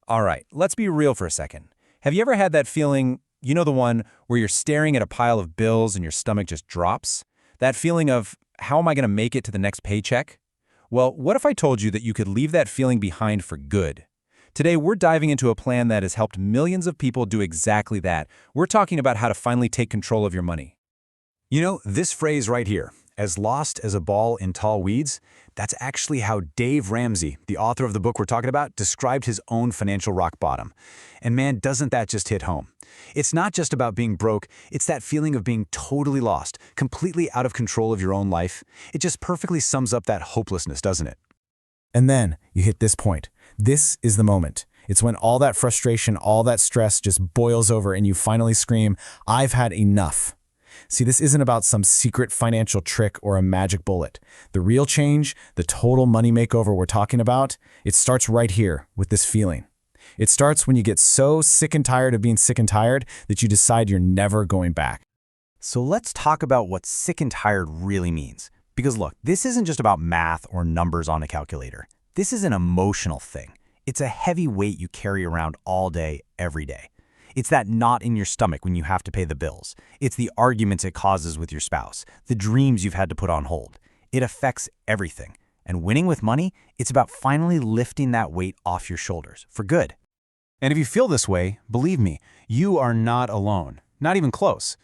All right, let's be real for a second. Have you ever had that feeling, the one where you're staring at a pile of bills and your stomach just drops? That feeling of, how am I going to make it to the next paycheck? Well, what if I told you that you could leave that feeling behind for good? Today, we're diving into a plan that has helped millions of people do exactly that. We're talking about how to finally take control of your money. This phrase right here, as lost as a ball in tall weeds, that's actually how Dave Ramsey, the author of the book we're talking about, described his own financial rock bottom. And man, doesn't that just hit home? It's not just about being broke, it's that feeling of being totally lost, completely out of control of your own life. It just perfectly sums up that hopelessness, doesn't it? And then you hit this point. This is the moment. It's when all that frustration, all that stress just boils over and you finally scream, "I've had enough." See, this isn't about some secret financial trick or a magic bullet. The real change, the total money makeover we're talking about, it starts right here with this feeling. It starts when you get so sick and tired of being sick and tired that you decide you're never going back. So let's talk about what sick and tired really means. Because look, this isn't just about math or numbers on a calculator. This is an emotional thing. It's a heavy weight you carry around all day, every day. It's that knot in your stomach when you have to pay the bills. It's the arguments it causes with your spouse, the dreams you've had to put on hold. It affects everything. And winning with money, it's about finally lifting that weight off your shoulders for good. And if you feel this way, believe me, you are not alone. Not even close.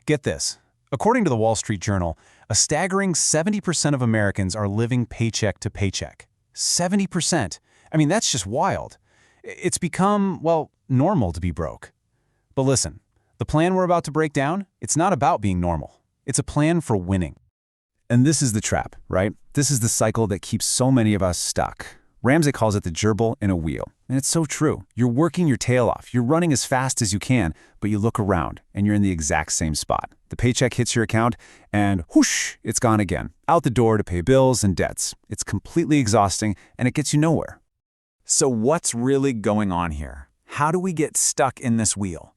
Get this. According to the Wall Street Journal, a staggering 70% of Americans are living paycheck to paycheck. 70%. I mean, that's just wild. It's become, normal to be broke. But listen, the plan we're about to break down, it's not about being normal. It's a plan for winning. And this is the trap, right? This is the cycle that keeps so many of us stuck. Ramsey calls it the gerbil in a wheel. And it's so true. You're working your tail off. You're running as fast as you can, but you look around and you're in the exact same spot. The paycheck hits your account and whoosh, it's gone again. Out the door to pay bills and debts. It's completely exhausting and it gets you nowhere. So what's really going on here? How do we get stuck in this wheel?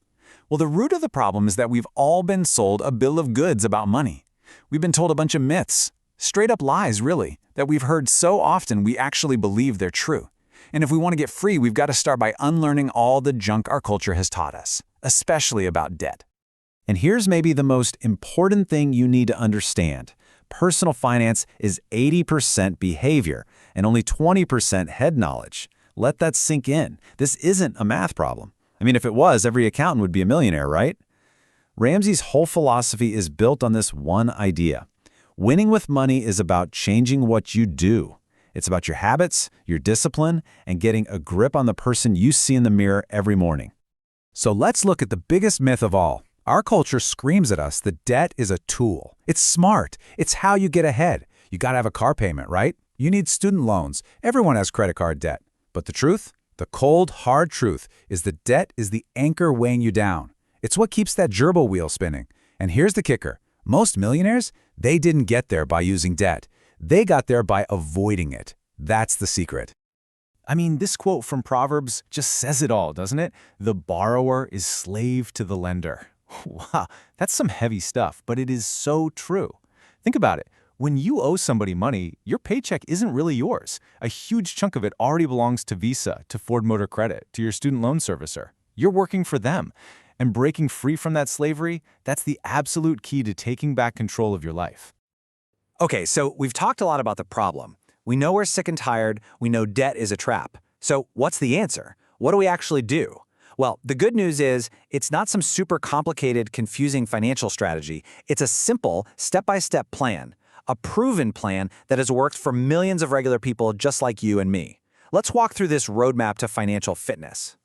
Well, the root of the problem is that we've all been sold a bill of goods about money. We've been told a bunch of myths, straight up lies really, that we've heard so often we actually believe they're true. And if we want to get free, we've got to start by unlearning all the junk our culture has taught us, especially about debt. And here's maybe the most important thing you need to understand. Personal finance is 80% behavior and only 20% head knowledge. Let that sink in. This isn't a math problem. I mean, if it was, every accountant would be a millionaire, right? Ramsey's whole philosophy is built on this one idea. Winning with money is about changing what you do. It's about your habits, your discipline, and getting a grip on the person you see in the mirror every morning. So let's look at the biggest myth of all. Our culture screams at us that debt is a tool. It's smart. It's how you get ahead. You gotta have a car payment, right? You need student loans. Everyone has credit card debt. But the truth? The cold, hard truth is that debt is the anchor weighing you down. It's what keeps that gerbil wheel spinning. And here's the kicker. Most millionaires, they didn't get there by using debt. They got there by avoiding it. That's the secret. I mean, this quote from Proverbs just says it all, doesn't it? The borrower is slave to the lender. Wow, that's some heavy stuff, but it is so true. Think about it. When you owe somebody money, your paycheck isn't really yours. A huge chunk of it already belongs to Visa, to Ford Motor Credit, to your student loan servicer. You're working for them. And breaking free from that slavery, that's the absolute key to taking back control of your life. Okay, so we've talked a lot about the problem. We know we're sick and tired. We know debt is a trap. So what's the answer? What do we actually do? Well, the good news is it's not some super complicated, confusing financial strategy. It's a simple, step-by-step plan. A proven plan that has worked for millions of regular people just like you and me. Let's walk through this roadmap to financial fitness.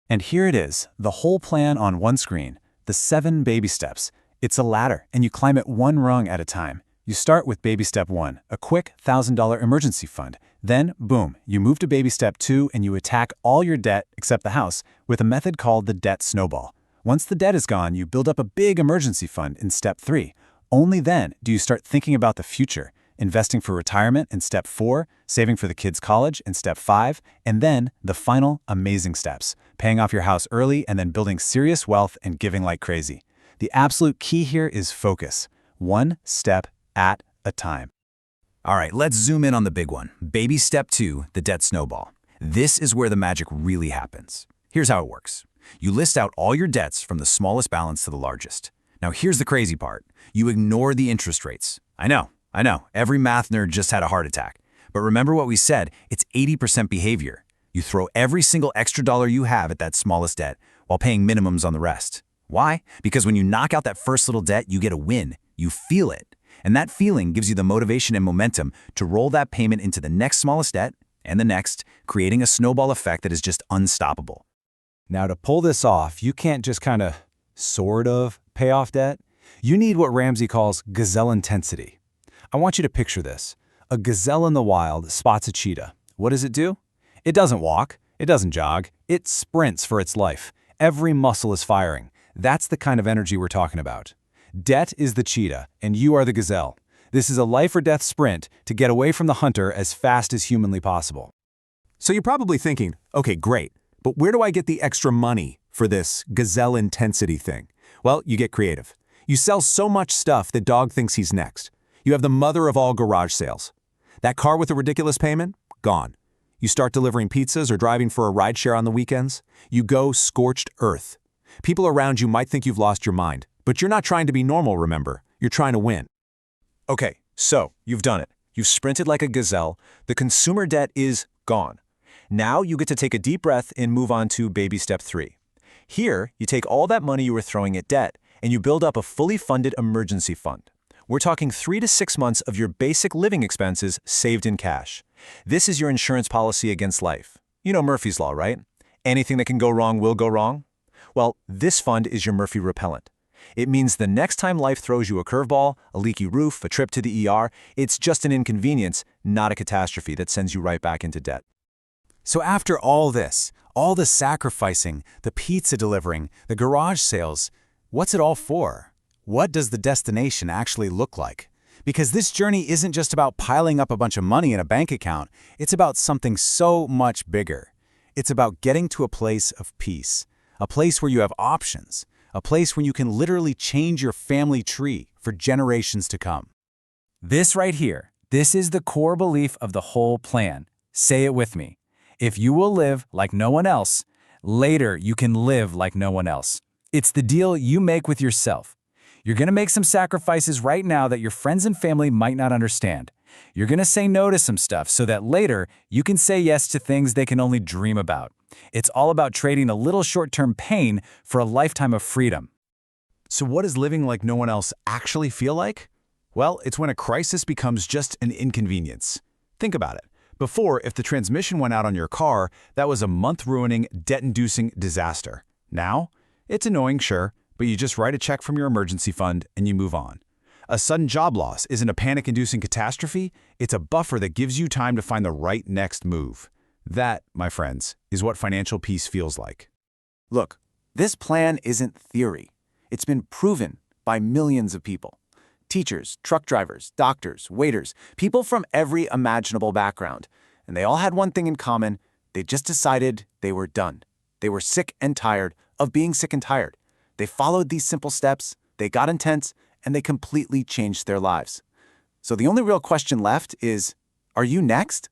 And here it is, the whole plan on one screen, the 7 baby steps. It's a ladder, and you climb it one rung at a time. You start with baby step 1, a quick $1,000 emergency fund. Then, boom, you move to baby step 2 and you attack all your debt, except the house, with a method called the debt snowball. Once the debt is gone, you build up a big emergency fund in step 3. Only then do you start thinking about the future, investing for retirement in step 4, saving for the kids' college in step 5, and then the final amazing steps, paying off your house early and then building serious wealth and giving like crazy. The absolute key here is focus, one step at a time. All right, let's zoom in on the big one. Baby step 2, the debt snowball. This is where the magic really happens. Here's how it works. You list out all your debts from the smallest balance to the largest. Now here's the crazy part. You ignore the interest rates. I know. Every math nerd just had a heart attack. But remember what we said, it's 80% behavior. You throw every single extra dollar you have at that smallest debt while paying minimums on the rest. Why? Because when you knock out that first little debt, you get a win. You feel it. And that feeling gives you the motivation and momentum to roll that payment into the next smallest debt and the next, creating a snowball effect that is just unstoppable. Now, to pull this off, you can't just sort of pay off debt. You need what Ramsey calls gazelle intensity. I want you to picture this. A gazelle in the wild spots a cheetah. What does it do? It doesn't walk. It doesn't jog. It sprints for its life. Every muscle is firing. That's the kind of energy we're talking about. Debt is the cheetah, and you are the gazelle. This is a life-or-death sprint to get away from the hunter as fast as humanly possible. So you're probably thinking, okay, great, but where do I get the extra money for this gazelle intensity thing? Well, you get creative. You sell so much stuff that dog thinks he's next. You have the mother of all garage sales. That car with a ridiculous payment? Gone. You start delivering pizzas or driving for a rideshare on the weekends? You go scorched earth. People around you might think you've lost your mind, but you're not trying to be normal, remember. You're trying to win. Okay, so you've done it. You've sprinted like a gazelle. The consumer debt is gone. Now you get to take a deep breath and move on to baby step 3. Here, you take all that money you were throwing at debt and you build up a fully funded emergency fund. We're talking 3 to 6 months of your basic living expenses saved in cash. This is your insurance policy against life. You know Murphy's Law, right? Anything that can go wrong will go wrong. Well, this fund is your Murphy repellent. It means the next time life throws you a curveball, a leaky roof, a trip to the ER, it's just an inconvenience, not a catastrophe that sends you right back into debt. So after all this, all the sacrificing, the pizza delivering, the garage sales, what's it all for? What does the destination actually look like? Because this journey isn't just about piling up a bunch of money in a bank account. It's about something so much bigger. It's about getting to a place of peace, a place where you have options, a place where you can literally change your family tree for generations to come. This right here, this is the core belief of the whole plan. Say it with me. If you will live like no one else, later you can live like no one else. It's the deal you make with yourself. You're going to make some sacrifices right now that your friends and family might not understand. You're going to say no to some stuff so that later you can say yes to things they can only dream about. It's all about trading a little short-term pain for a lifetime of freedom. So what does living like no one else actually feel like? Well, it's when a crisis becomes just an inconvenience. Think about it. Before, if the transmission went out on your car, that was a month-ruining, debt-inducing disaster. Now, it's annoying, sure, but you just write a check from your emergency fund and you move on. A sudden job loss isn't a panic-inducing catastrophe, it's a buffer that gives you time to find the right next move. That, my friends, is what financial peace feels like. Look, this plan isn't theory. It's been proven by millions of people. Teachers, truck drivers, doctors, waiters, people from every imaginable background. And they all had one thing in common. They just decided they were done. They were sick and tired of being sick and tired. They followed these simple steps, they got intense, and they completely changed their lives. So the only real question left is, are you next?